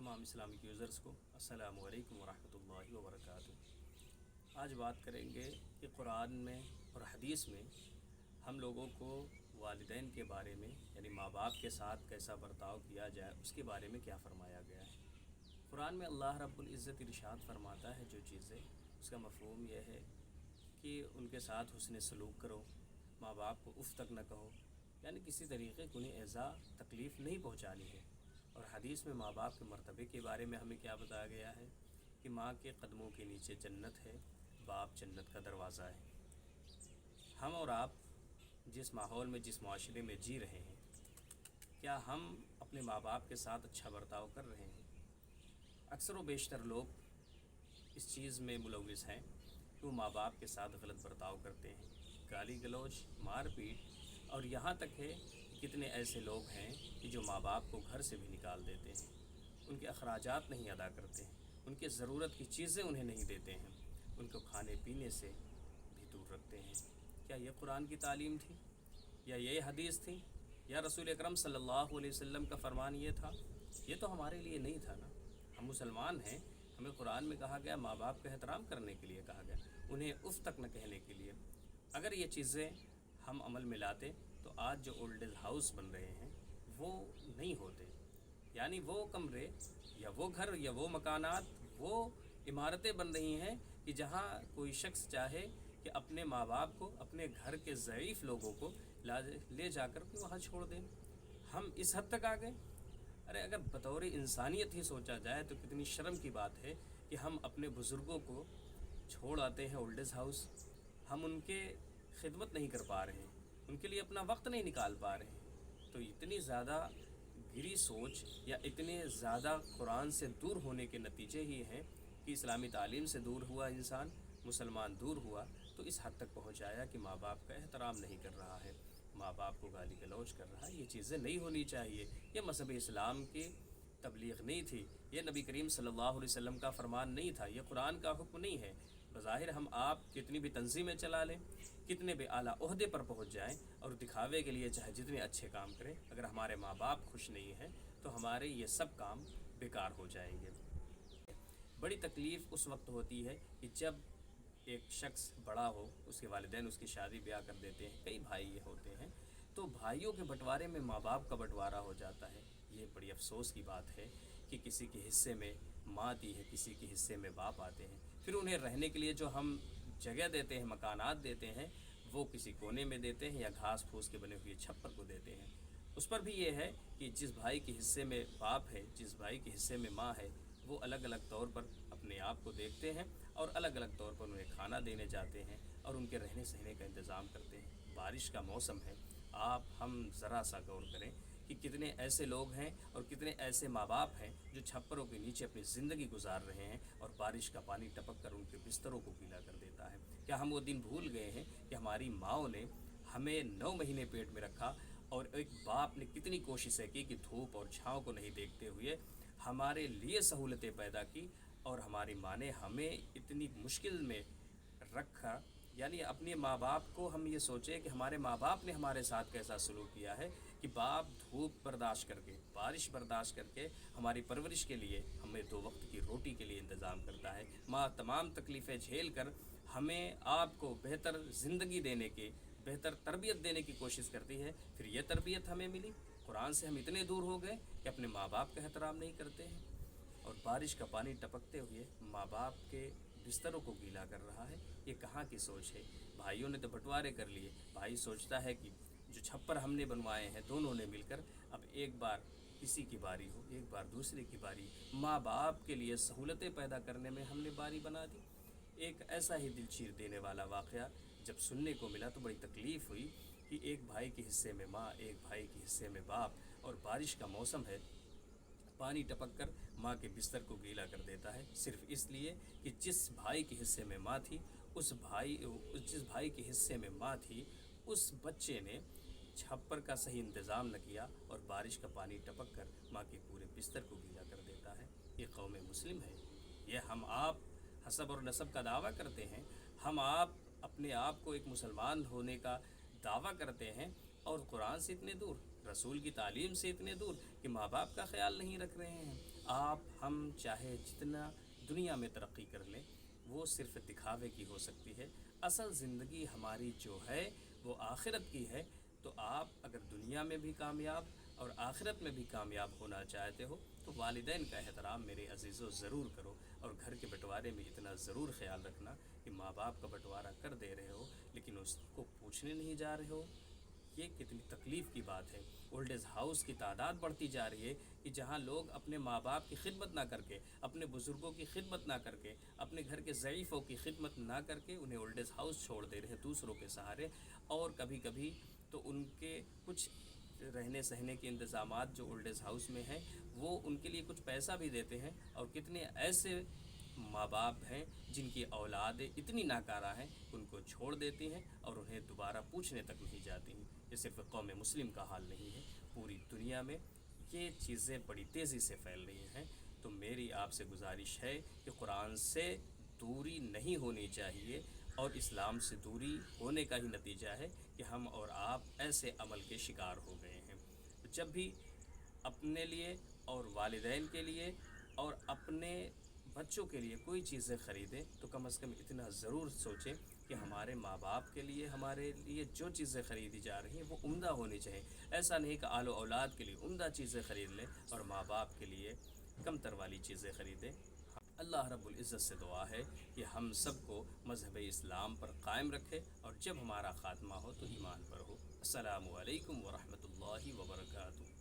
تمام Islamic users کو السلام علیکم ورحمۃ اللہ وبرکاتہ۔ آج بات کریں گے کہ قرآن میں اور حدیث میں ہم لوگوں کو والدین کے بارے میں یعنی ماں باپ کے ساتھ کیسا برتاؤ کیا جائے اس کے بارے میں کیا فرمایا گیا ہے۔ قرآن میں اللہ رب العزت ارشاد فرماتا ہے جو چیزیں اس کا مفہوم یہ ہے کہ ان کے ساتھ حسن سلوک کرو، ماں باپ کو اف تک نہ کہو، یعنی کسی طریقے کو انہیں ایذا تکلیف نہیں پہنچانی ہے۔ اور حدیث میں ماں باپ کے مرتبے کے بارے میں ہمیں کیا بتایا گیا ہے کہ ماں کے قدموں کے نیچے جنت ہے، باپ جنت کا دروازہ ہے۔ ہم اور آپ جس ماحول میں جس معاشرے میں جی رہے ہیں، کیا ہم اپنے ماں باپ کے ساتھ اچھا برتاؤ کر رہے ہیں؟ اکثر و بیشتر لوگ اس چیز میں ملوث ہیں کہ وہ ماں باپ کے ساتھ غلط برتاؤ کرتے ہیں، گالی گلوچ، مار پیٹ، اور یہاں تک ہے کہ کتنے ایسے لوگ ہیں کہ جو ماں باپ کو گھر سے بھی نکال دیتے ہیں، ان کے اخراجات نہیں ادا کرتے ہیں، ان کے ضرورت کی چیزیں انہیں نہیں دیتے ہیں، ان کو کھانے پینے سے بھی دور رکھتے ہیں۔ کیا یہ قرآن کی تعلیم تھی؟ یا یہ حدیث تھی؟ یا رسول اکرم صلی اللہ علیہ وسلم کا فرمان یہ تھا؟ یہ تو ہمارے لیے نہیں تھا نا۔ ہم مسلمان ہیں، ہمیں قرآن میں کہا گیا ماں باپ کا احترام کرنے کے لیے کہا گیا، انہیں اف تک نہ کہنے کے لیے۔ اگر یہ چیزیں ہم عمل میں لاتے تو آج جو اولڈ ایج ہاؤس بن رہے ہیں وہ نہیں ہوتے، یعنی وہ کمرے یا وہ گھر یا وہ مکانات، وہ عمارتیں بن رہی ہیں کہ جہاں کوئی شخص چاہے کہ اپنے ماں باپ کو، اپنے گھر کے ضعیف لوگوں کو لے جا کر کے وہاں چھوڑ دیں۔ ہم اس حد تک آ گئے۔ ارے اگر بطور انسانیت ہی سوچا جائے تو کتنی شرم کی بات ہے کہ ہم اپنے بزرگوں کو چھوڑ آتے ہیں اولڈ ایج ہاؤس، ہم ان کے خدمت نہیں کر پا رہے ہیں، ان کے لیے اپنا وقت نہیں نکال پا رہے ہیں۔ تو اتنی زیادہ گری سوچ یا اتنے زیادہ قرآن سے دور ہونے کے نتیجے ہی ہیں کہ اسلامی تعلیم سے دور ہوا انسان، مسلمان دور ہوا تو اس حد تک پہنچایا کہ ماں باپ کا احترام نہیں کر رہا ہے، ماں باپ کو گالی گلوچ کر رہا ہے۔ یہ چیزیں نہیں ہونی چاہیے، یہ مذہب اسلام کی تبلیغ نہیں تھی، یہ نبی کریم صلی اللہ علیہ وسلم کا فرمان نہیں تھا، یہ قرآن کا حکم نہیں ہے۔ بظاہر ہم آپ کتنی بھی تنظیمیں چلا لیں، کتنے بھی اعلیٰ عہدے پر پہنچ جائیں اور دکھاوے کے لیے چاہے جتنے اچھے کام کریں، اگر ہمارے ماں باپ خوش نہیں ہیں تو ہمارے یہ سب کام بیکار ہو جائیں گے۔ بڑی تکلیف اس وقت ہوتی ہے کہ جب ایک شخص بڑا ہو، اس کے والدین اس کی شادی بیاہ کر دیتے ہیں، کئی بھائی ہوتے ہیں، تو بھائیوں کے بٹوارے میں ماں باپ کا بٹوارہ ہو جاتا ہے۔ یہ بڑی افسوس کی بات ہے کہ کسی کے حصے میں ماں آتی ہے، کسی کے حصے میں باپ آتے ہیں، پھر انہیں رہنے کے لیے جو ہم جگہ دیتے ہیں، مکانات دیتے ہیں، وہ کسی کونے میں دیتے ہیں یا گھاس پھوس کے بنے ہوئے چھپر کو دیتے ہیں۔ اس پر بھی یہ ہے کہ جس بھائی کے حصے میں باپ ہے، جس بھائی کے حصے میں ماں ہے، وہ الگ الگ طور پر اپنے آپ کو دیکھتے ہیں اور الگ الگ طور پر انہیں کھانا دینے جاتے ہیں اور ان کے رہنے سہنے کا انتظام کرتے ہیں۔ بارش کا موسم ہے، ہم ذرا سا غور کریں کہ کتنے ایسے لوگ ہیں اور کتنے ایسے ماں باپ ہیں جو چھپروں کے نیچے اپنی زندگی گزار رہے ہیں اور بارش کا پانی ٹپک کر ان کے بستروں کو گیلا کر دیتا ہے۔ کیا ہم وہ دن بھول گئے ہیں کہ ہماری ماؤں نے ہمیں 9 مہینے پیٹ میں رکھا اور ایک باپ نے کتنی کوششیں کی کہ دھوپ اور چھاؤں کو نہیں دیکھتے ہوئے ہمارے لیے سہولتیں پیدا کی، اور ہماری ماں نے ہمیں اتنی مشکل میں رکھا۔ یعنی اپنے ماں باپ کو ہم یہ سوچیں کہ ہمارے ماں باپ نے ہمارے ساتھ کیسا سلوک کیا ہے کہ باپ دھوپ برداشت کر کے، بارش برداشت کر کے ہماری پرورش کے لیے، ہمیں 2 وقت کی روٹی کے لیے انتظام کرتا ہے۔ ماں تمام تکلیفیں جھیل کر ہمیں آپ کو بہتر زندگی دینے کی، بہتر تربیت دینے کی کوشش کرتی ہے، پھر یہ تربیت ہمیں ملی۔ قرآن سے ہم اتنے دور ہو گئے کہ اپنے ماں باپ کا احترام نہیں کرتے ہیں، اور بارش کا پانی ٹپکتے ہوئے ماں باپ کے بستروں کو گیلا کر رہا ہے۔ یہ کہاں کی سوچ ہے؟ بھائیوں نے تو بٹوارے کر لیے، بھائی سوچتا ہے کہ جو چھپر ہم نے بنوائے ہیں دونوں نے مل کر، اب ایک بار کسی کی باری ہو، ایک بار دوسرے کی باری، ماں باپ کے لیے سہولتیں پیدا کرنے میں ہم نے باری بنا دی۔ ایک ایسا ہی دل چیر دینے والا واقعہ جب سننے کو ملا تو بڑی تکلیف ہوئی کہ ایک بھائی کے حصے میں ماں، ایک بھائی کے حصے میں باپ، اور بارش کا موسم ہے، پانی ٹپک کر ماں کے بستر کو گیلا کر دیتا ہے، صرف اس لیے کہ جس بھائی کے حصے میں ماں تھی، جس بھائی کے حصے میں ماں تھی، اس بچے نے چھپر کا صحیح انتظام نہ کیا اور بارش کا پانی ٹپک کر ماں کے پورے بستر کو گیلا کر دیتا ہے۔ یہ قوم مسلم ہے؟ یہ ہم آپ حسب اور نسب کا دعویٰ کرتے ہیں، ہم آپ اپنے آپ کو ایک مسلمان ہونے کا دعویٰ کرتے ہیں، اور قرآن سے اتنے دور، رسول کی تعلیم سے اتنے دور کہ ماں باپ کا خیال نہیں رکھ رہے ہیں۔ آپ ہم چاہے جتنا دنیا میں ترقی کر لیں وہ صرف دکھاوے کی ہو سکتی ہے. اصل زندگی ہماری جو ہے وہ آخرت کی ہے. تو آپ اگر دنیا میں بھی کامیاب اور آخرت میں بھی کامیاب ہونا چاہتے ہو تو والدین کا احترام میرے عزیزو ضرور کرو، اور گھر کے بٹوارے میں اتنا ضرور خیال رکھنا کہ ماں باپ کا بٹوارہ کر دے رہے ہو لیکن اس کو پوچھنے نہیں جا رہے ہو. یہ کتنی تکلیف کی بات ہے. اولڈ ایج ہاؤس کی تعداد بڑھتی جا رہی ہے کہ جہاں لوگ اپنے ماں باپ کی خدمت نہ کر کے، اپنے بزرگوں کی خدمت نہ کر کے، اپنے گھر کے ضعیفوں کی خدمت نہ کر کے انہیں اولڈ ایج ہاؤس چھوڑ دے رہے ہیں دوسروں کے سہارے. اور کبھی کبھی تو ان کے کچھ رہنے سہنے کے انتظامات جو اولڈ ایج ہاؤس میں ہیں وہ ان کے لیے کچھ پیسہ بھی دیتے ہیں. اور کتنے ایسے ماں باپ ہیں جن کی اولادیں اتنی ناکارہ ہیں کہ ان کو چھوڑ دیتی ہیں اور انہیں دوبارہ پوچھنے تک نہیں جاتی ہیں. یہ صرف قوم مسلم کا حال نہیں ہے، پوری دنیا میں یہ چیزیں بڑی تیزی سے پھیل رہی ہیں. تو میری آپ سے گزارش ہے کہ قرآن سے دوری نہیں ہونی چاہیے، اور اسلام سے دوری ہونے کا ہی نتیجہ ہے کہ ہم اور آپ ایسے عمل کے شکار ہو گئے ہیں. جب بھی اپنے لیے اور والدین کے لیے اور اپنے بچوں کے لیے کوئی چیزیں خریدیں تو کم از کم اتنا ضرور سوچیں کہ ہمارے ماں باپ کے لیے ہمارے لیے جو چیزیں خریدی جا رہی ہیں وہ عمدہ ہونی چاہیے. ایسا نہیں کہ آل و اولاد کے لیے عمدہ چیزیں خرید لیں اور ماں باپ کے لیے کم تر والی چیزیں خریدیں. اللہ رب العزت سے دعا ہے کہ ہم سب کو مذہب اسلام پر قائم رکھے، اور جب ہمارا خاتمہ ہو تو ایمان پر ہو. السلام علیکم ورحمۃ اللہ وبرکاتہ.